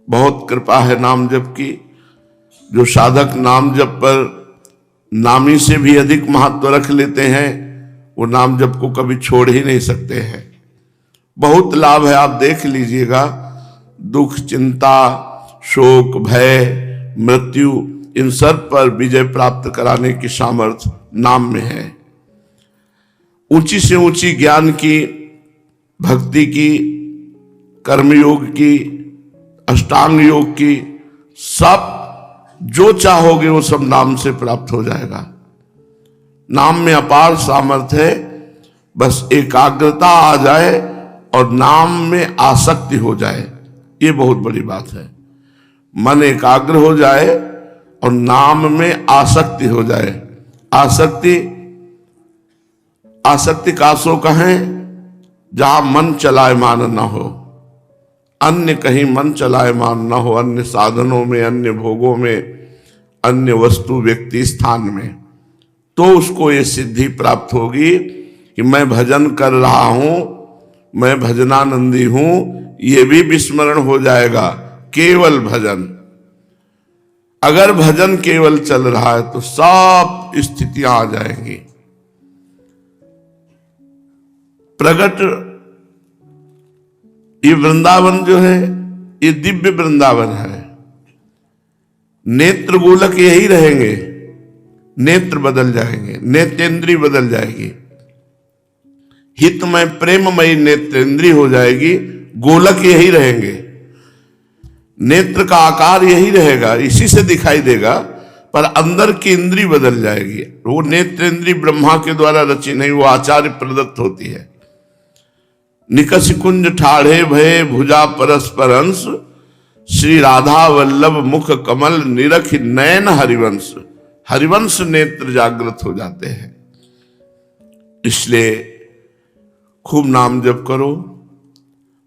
बहुत कृपा है नाम जप की। जो साधक नाम जप पर नामी से भी अधिक महत्व रख लेते हैं, वो नाम जप को कभी छोड़ ही नहीं सकते हैं। बहुत लाभ है, आप देख लीजिएगा। दुख, चिंता, शोक, भय, मृत्यु, इन सब पर विजय प्राप्त कराने की सामर्थ्य नाम में है। ऊंची से ऊंची ज्ञान की, भक्ति की, कर्मयोग की, अष्टांग योग की, सब जो चाहोगे वो सब नाम से प्राप्त हो जाएगा। नाम में अपार सामर्थ्य है, बस एकाग्रता आ जाए और नाम में आसक्ति हो जाए, ये बहुत बड़ी बात है। मन एकाग्र हो जाए और नाम में आसक्ति हो जाए। आसक्ति कासो कहें जहां मन चलायमान न हो, अन्य कहीं मन चलायमान न हो, अन्य साधनों में, अन्य भोगों में, अन्य वस्तु, व्यक्ति, स्थान में, तो उसको ये सिद्धि प्राप्त होगी कि मैं भजन कर रहा हूं, मैं भजनानंदी हूं, ये भी विस्मरण हो जाएगा। केवल भजन, अगर भजन केवल चल रहा है तो सब स्थितियां आ जाएंगी। प्रगट ये वृंदावन जो है, ये दिव्य वृंदावन है। नेत्र गोलक यही रहेंगे, नेत्र बदल जाएंगे, नेत्रेंद्री बदल जाएगी, हितमय प्रेममयी नेत्रेंद्री हो जाएगी, गोलक यही रहेंगे, नेत्र का आकार यही रहेगा, इसी से दिखाई देगा, पर अंदर की इंद्री बदल जाएगी। वो नेत्रेंद्री ब्रह्मा के द्वारा रची नहीं, वो आचार्य प्रदत्त होती है। निकष कुंज ठाढ़े भये भुजा परस्पर अंश, श्री राधा वल्लभ मुख कमल निरख नयन हरिवंश। हरिवंश नेत्र जागृत हो जाते हैं। इसलिए खूब नाम जप करो,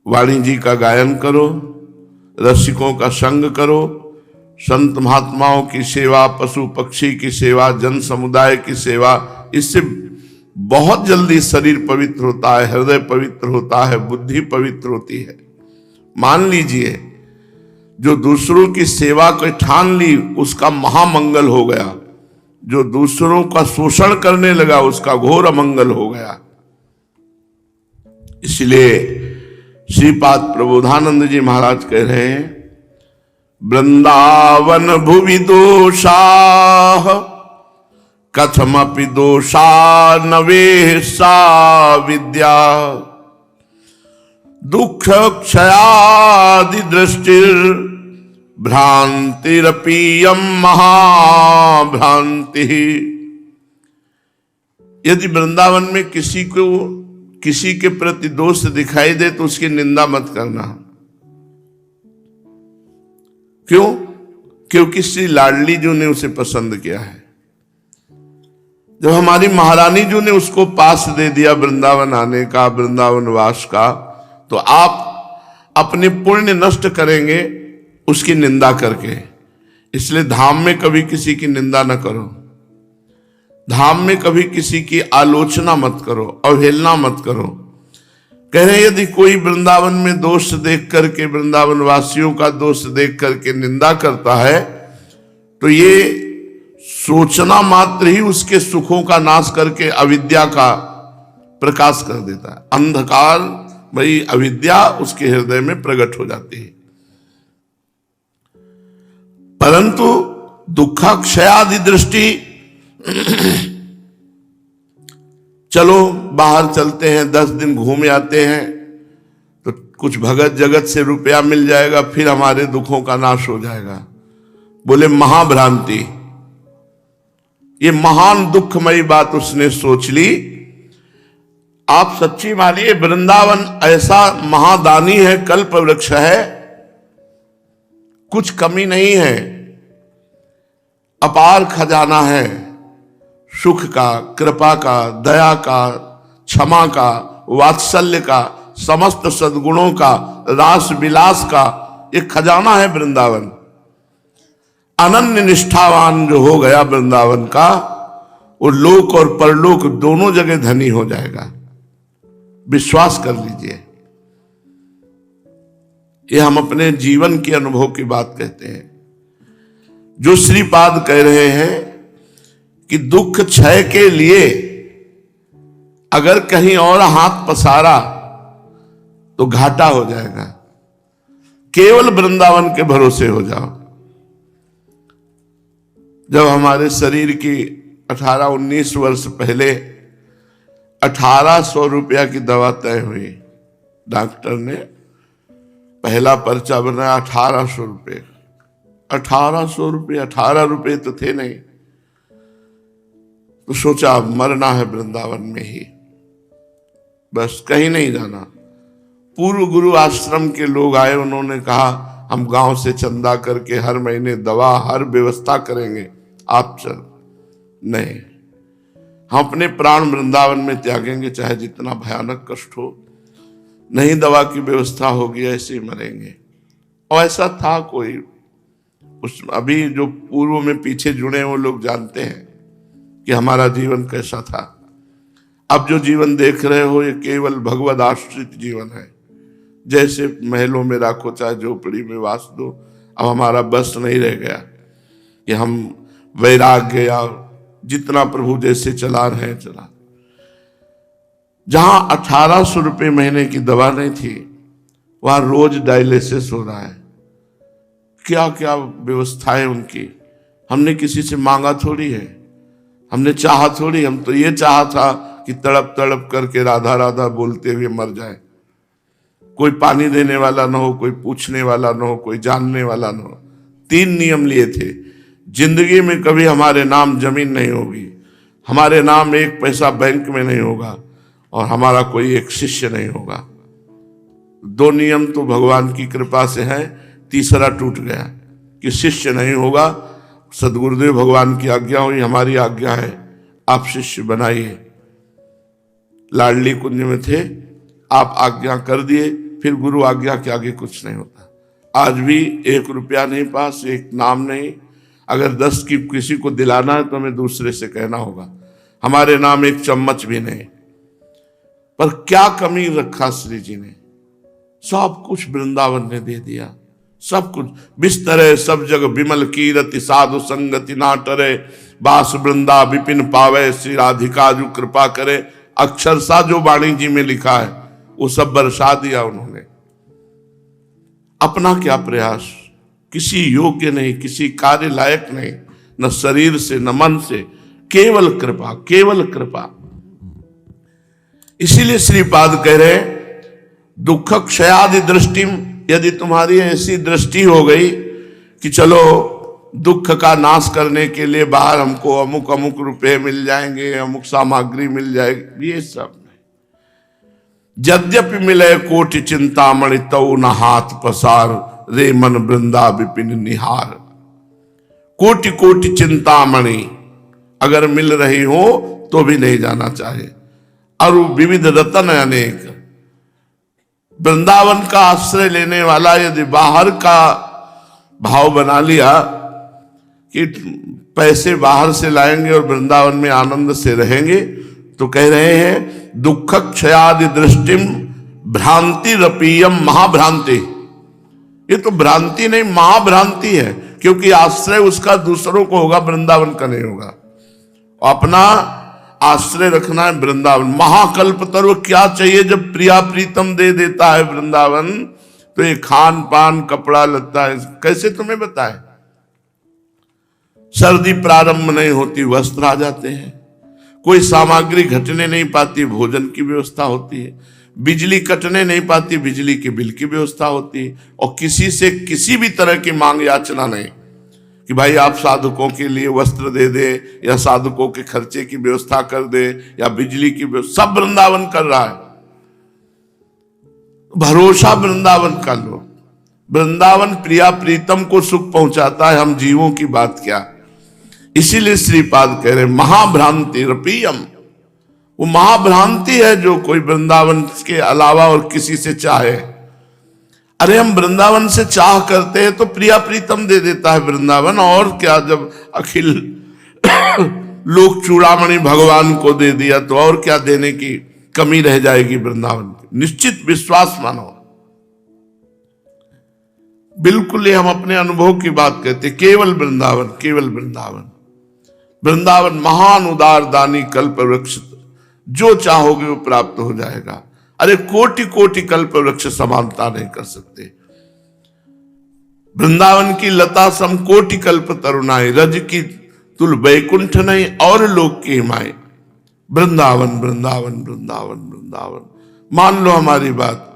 वाणी जी का गायन करो, रसिकों का संग करो, संत महात्माओं की सेवा, पशु पक्षी की सेवा, जन समुदाय की सेवा, इससे बहुत जल्दी शरीर पवित्र होता है, हृदय पवित्र होता है, बुद्धि पवित्र होती है। मान लीजिए जो दूसरों की सेवा को ठान ली उसका महामंगल हो गया, जो दूसरों का शोषण करने लगा उसका घोर अमंगल हो गया। इसलिए श्रीपाद प्रबोधानंद जी महाराज कह रहे हैं, वृंदावन भुवि दोषाः कथमपि दोषा नवे सा विद्या, दुख क्षयादि दृष्टिर भ्रांतिरपीयम महाभ्रांति। यदि वृंदावन में किसी के प्रति दोष दिखाई दे तो उसकी निंदा मत करना। क्यों? क्योंकि श्री लाडली जी ने उसे पसंद किया है। जब हमारी महारानी जी ने उसको पास दे दिया वृंदावन आने का, वृंदावन वास का, तो आप अपने पुण्य नष्ट करेंगे उसकी निंदा करके। इसलिए धाम में कभी किसी की निंदा न करो, धाम में कभी किसी की आलोचना मत करो, अवहेलना मत करो। कह रहे यदि कोई वृंदावन में दोष देख करके, वृंदावन वासियों का दोष देख करके निंदा करता है तो ये सोचना मात्र ही उसके सुखों का नाश करके अविद्या का प्रकाश कर देता है। अंधकार भाई अविद्या उसके हृदय में प्रकट हो जाती है। परंतु दुखाक्षयादि दृष्टि, चलो बाहर चलते हैं, 10 दिन घूम आते हैं तो कुछ भगत जगत से रुपया मिल जाएगा, फिर हमारे दुखों का नाश हो जाएगा। बोले महाभ्रांति। ये महान दुखमयी बात उसने सोच ली। आप सच्ची मानिए, वृंदावन ऐसा महादानी है, कल्प वृक्ष है, कुछ कमी नहीं है, अपार खजाना है, सुख का, कृपा का, दया का, क्षमा का, वात्सल्य का, समस्त सद्गुणों का, रास विलास का एक खजाना है वृंदावन। अनन्य निष्ठावान जो हो गया वृंदावन का, वो लोक और परलोक दोनों जगह धनी हो जाएगा। विश्वास कर लीजिए। ये हम अपने जीवन के अनुभव की बात कहते हैं। जो श्रीपाद कह रहे हैं कि दुख क्षय के लिए अगर कहीं और हाथ पसारा तो घाटा हो जाएगा, केवल वृंदावन के भरोसे हो जाओ। जब हमारे शरीर की 18-19 वर्ष पहले 1800 रुपया की दवा तय हुई, डॉक्टर ने पहला पर्चा बनाया 1800 रुपये। 1800 रुपये, 18 रुपये तो थे नहीं। तो सोचा मरना है वृंदावन में ही, बस कहीं नहीं जाना। पूर्व गुरु आश्रम के लोग आए, उन्होंने कहा हम गांव से चंदा करके हर महीने दवा हर व्यवस्था करेंगे, आप चल। नहीं, हम अपने प्राण वृंदावन में त्यागेंगे, चाहे जितना भयानक कष्ट हो। नहीं दवा की व्यवस्था होगी, ऐसे ही मरेंगे। और ऐसा था कोई उस अभी जो पूर्व में पीछे जुड़े वो लोग जानते हैं कि हमारा जीवन कैसा था। अब जो जीवन देख रहे हो ये केवल भगवद आश्रित जीवन है। जैसे महलों में राखो चाहे झोपड़ी में वास दो, अब हमारा बस नहीं रह गया कि हम वैराग्य या जितना प्रभु जैसे चला रहे हैं चला। जहां 1800 रुपये महीने की दवा नहीं थी, वहां रोज डायलिसिस हो रहा है। क्या क्या व्यवस्थाएं उनकी। हमने किसी से मांगा थोड़ी है, हमने चाहा थोड़ी। हम तो ये चाहा था कि तड़प तड़प करके राधा राधा बोलते हुए मर जाए। कोई पानी देने वाला ना हो, कोई पूछने वाला ना हो, कोई जानने वाला ना हो। 3 नियम लिए थे। जिंदगी में कभी हमारे नाम जमीन नहीं होगी, हमारे नाम 1 पैसा बैंक में नहीं होगा, और हमारा कोई एक शिष्य नहीं होगा। 2 नियम तो भगवान की कृपा से है, तीसरा टूट गया कि शिष्य नहीं होगा। सदगुरुदेव भगवान की आज्ञा हुई, हमारी आज्ञा है, आप शिष्य बनाइए। लाडली कुंज में थे, आप आज्ञा कर दिए, फिर गुरु आज्ञा के आगे कुछ नहीं होता। आज भी 1 रुपया नहीं पास, 1 नाम नहीं। अगर 10 की किसी को दिलाना है तो हमें दूसरे से कहना होगा। हमारे नाम 1 चम्मच भी नहीं। पर क्या कमी रखा श्री जी ने? सब कुछ वृंदावन ने दे दिया, सब कुछ। बिस्तरे सब जग विमल कीरति, साधु संगति ना टरे, बास वृंदा विपिन पावे, श्री राधिका जो कृपा करे। अक्षर सा जो वाणी जी में लिखा है वो सब बरसा दिया उन्होंने। अपना क्या प्रयास, किसी योग्य नहीं, किसी कार्य लायक नहीं, न शरीर से न मन से, केवल कृपा, केवल कृपा। इसीलिए श्रीपाद कह रहे दुख क्षयादि दृष्टि, यदि तुम्हारी ऐसी दृष्टि हो गई कि चलो दुख का नाश करने के लिए बाहर हमको अमुक अमुक रुपए मिल जाएंगे, अमुक सामग्री मिल जाएगी, ये सब नहीं। यद्यपि मिले कोटि चिंतामणि तऊ न हाथ पसार, रे मन वृंदा विपिन निहार। कोटि कोटि चिंतामणि अगर मिल रही हो तो भी नहीं जाना चाहे। और विविध रतन अनेक, वृंदावन का आश्रय लेने वाला यदि बाहर का भाव बना लिया कि पैसे बाहर से लाएंगे और वृंदावन में आनंद से रहेंगे, तो कह रहे हैं दुख क्षयादि दृष्टिम भ्रांति रपीयम महाभ्रांति। ये तो भ्रांति नहीं, महाभ्रांति है, क्योंकि आश्रय उसका दूसरों को होगा, वृंदावन का नहीं होगा। अपना आश्रय रखना है वृंदावन। महाकल्पतरु क्या चाहिए जब प्रिया प्रीतम दे देता है वृंदावन, तो ये खान पान कपड़ा लत्ता है, कैसे तुम्हें बताए। सर्दी प्रारंभ नहीं होती, वस्त्र आ जाते हैं। कोई सामग्री घटने नहीं पाती, भोजन की व्यवस्था होती है। बिजली कटने नहीं पाती, बिजली के बिल की व्यवस्था होती है। और किसी से किसी भी तरह की मांग याचना नहीं कि भाई आप साधुकों के लिए वस्त्र दे दे, या साधुकों के खर्चे की व्यवस्था कर दे, या बिजली की व्यवस्था, सब वृंदावन कर रहा है। भरोसा वृंदावन का लो। वृंदावन प्रिया प्रीतम को सुख पहुंचाता है, हम जीवों की बात क्या। इसीलिए श्रीपाद कह रहे महाभ्रांति रपीयम। वो महाभ्रांति है जो कोई वृंदावन के अलावा और किसी से चाहे। अरे हम वृंदावन से चाह करते हैं तो प्रिया प्रीतम दे देता है वृंदावन, और क्या। जब अखिल लोक चूड़ामणि भगवान को दे दिया तो और क्या देने की कमी रह जाएगी वृंदावन की। निश्चित विश्वास मानो। बिल्कुल ये हम अपने अनुभव की बात कहते, केवल वृंदावन, केवल वृंदावन। वृंदावन महान उदार दानी कल्प वृक्ष, जो चाहोगे वो प्राप्त हो जाएगा। अरे कोटि कोटि कल्प वृक्ष समानता नहीं कर सकते। वृंदावन की लता सम कोटि कल्प तरुणाई, रज की तुल वैकुंठ नहीं और लोक की माई। वृंदावन वृंदावन वृंदावन वृंदावन। मान लो हमारी बात,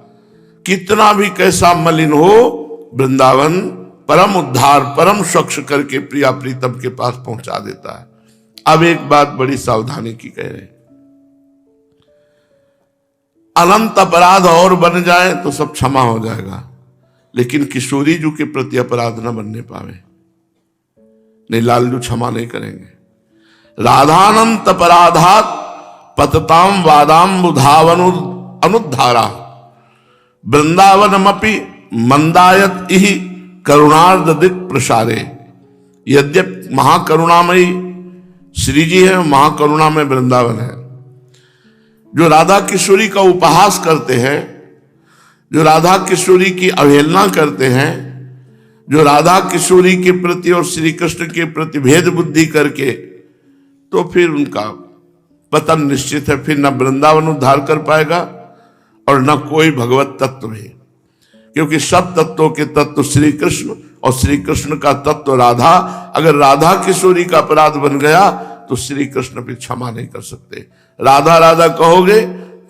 कितना भी कैसा मलिन हो, वृंदावन परम उद्धार परम स्वच्छ करके प्रिया प्रीतम के पास पहुंचा देता है। अब एक बात बड़ी सावधानी की कह रहे हैं, अनंत अपराध और बन जाए तो सब क्षमा हो जाएगा, लेकिन किशोरी जी के प्रति अपराध न बनने पावे, नहीं लालजू क्षमा नहीं करेंगे। राधानंत अपराधात पतताम वादाम बुधावन अनुद्धारा, वृंदावनमपि मंदायत इहि करुणार्ध दिक प्रसारे। यद्यप महाकरुणामयी श्री जी है, महाकरुणामय वृंदावन है। जो राधा किशोरी का उपहास करते हैं, जो राधा किशोरी की अवहेलना करते हैं, जो राधा किशोरी के प्रति और श्री कृष्ण के प्रति भेद बुद्धि करके, तो फिर उनका पतन निश्चित है। फिर न वृंदावन उद्धार कर पाएगा और न कोई भगवत तत्व भी, क्योंकि सब तत्वों के तत्व श्री कृष्ण और श्री कृष्ण का तत्व राधा। अगर राधा किशोरी का अपराध बन गया तो श्री कृष्ण भी क्षमा नहीं कर सकते। राधा राधा कहोगे,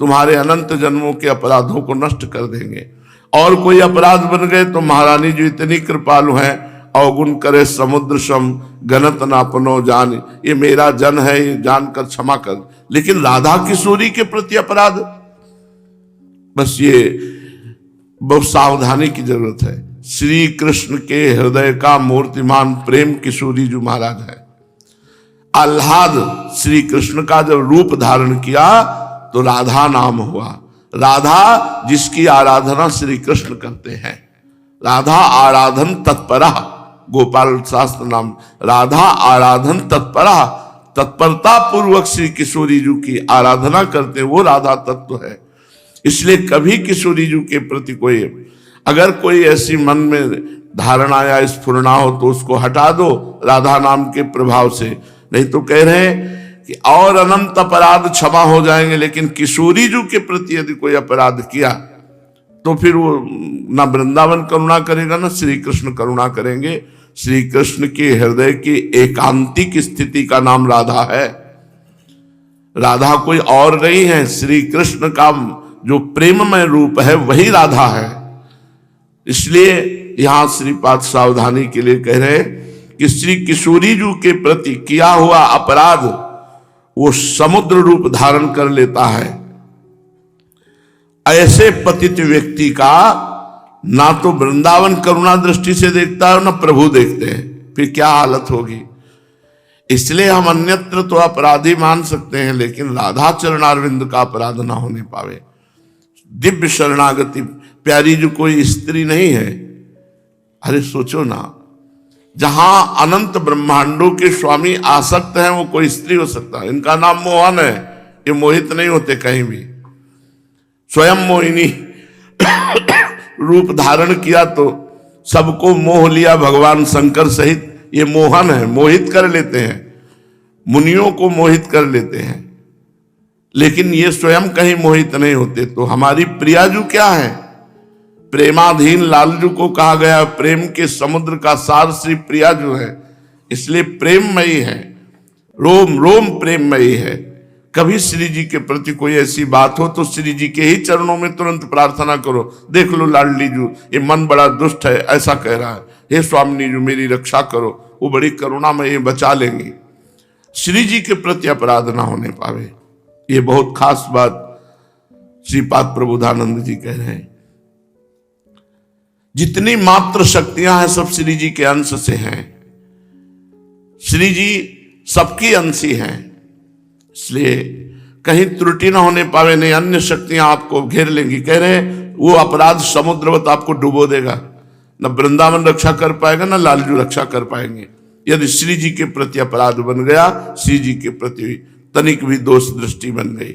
तुम्हारे अनंत जन्मों के अपराधों को नष्ट कर देंगे। और कोई अपराध बन गए तो महारानी जी इतनी कृपालु हैं, अवगुण करे समुद्र सम गणत नापनो जान, ये मेरा जन है, ये जानकर क्षमा कर। लेकिन राधा किशोरी के प्रति अपराध, बस ये बहुत सावधानी की जरूरत है। श्री कृष्ण के हृदय का मूर्तिमान प्रेम किशोरी जी महाराज है। आह्लाद श्री कृष्ण का जब रूप धारण किया तो राधा नाम हुआ। राधा जिसकी आराधना श्री कृष्ण करते हैं, राधा आराधन तत्परा, गोपाल शास्त्र नाम। राधा आराधन तत्परा, तत्परता पूर्वक श्री किशोरी जी की आराधना करते, वो राधा तत्व है। इसलिए कभी किशोरी जी के प्रति कोई, अगर कोई ऐसी मन में धारणा या स्फुरना हो तो उसको हटा दो राधा नाम के प्रभाव से। नहीं तो कह रहे हैं कि और अनंत अपराध क्षमा हो जाएंगे, लेकिन किशोरी जी के प्रति यदि कोई अपराध किया तो फिर वो ना वृंदावन करुणा करेगा ना श्री कृष्ण करुणा करेंगे। श्री कृष्ण के हृदय की एकांतिक स्थिति का नाम राधा है। राधा कोई और नहीं है, श्री कृष्ण का जो प्रेममय रूप है वही राधा है। इसलिए यहां श्रीपाद सावधानी के लिए कह रहे हैं कि श्री किशोरी जी के प्रति किया हुआ अपराध वो समुद्र रूप धारण कर लेता है। ऐसे पतित व्यक्ति का ना तो वृंदावन करुणा दृष्टि से देखता है, ना प्रभु देखते हैं, फिर क्या हालत होगी। इसलिए हम अन्यत्र तो अपराधी मान सकते हैं, लेकिन राधा चरणारविंद का अपराध ना होने पावे। दिव्य शरणागति, प्यारी जो कोई स्त्री नहीं है। अरे सोचो ना, जहां अनंत ब्रह्मांडों के स्वामी आसक्त हैं वो कोई स्त्री हो सकता है। इनका नाम मोहन है, ये मोहित नहीं होते कहीं भी। स्वयं मोहिनी रूप धारण किया तो सबको मोह लिया भगवान शंकर सहित। ये मोहन है, मोहित कर लेते हैं, मुनियों को मोहित कर लेते हैं, लेकिन ये स्वयं कहीं मोहित नहीं होते। तो हमारी प्रियाजू क्या है? प्रेमाधीन लालजू को कहा गया प्रेम के समुद्र का सार श्री प्रियाजू है। इसलिए प्रेममयी है, रोम रोम प्रेममयी है। कभी श्री जी के प्रति कोई ऐसी बात हो तो श्री जी के ही चरणों में तुरंत प्रार्थना करो। देख लो लाडली जू, ये मन बड़ा दुष्ट है, ऐसा कह रहा है, हे स्वामिनी जी मेरी रक्षा करो, वो बड़ी करुणा में ये बचा लेंगी। श्री जी के प्रति अपराध ना होने पावे, ये बहुत खास बात श्रीपाद प्रबोधानंद जी कह रहे हैं। जितनी मात्र शक्तियां हैं सब श्री जी के अंश से हैं। श्री जी सबकी अंशी हैं, इसलिए कहीं त्रुटि ना होने पावे, नहीं अन्य शक्तियां आपको घेर लेंगी। कह रहे हैं वो अपराध समुद्रवत आपको डुबो देगा, न वृंदावन रक्षा कर पाएगा न लालजू रक्षा कर पाएंगे। यदि श्री जी के प्रति अपराध बन गया, श्री जी के प्रति तनिक भी दोष दृष्टि बन गई।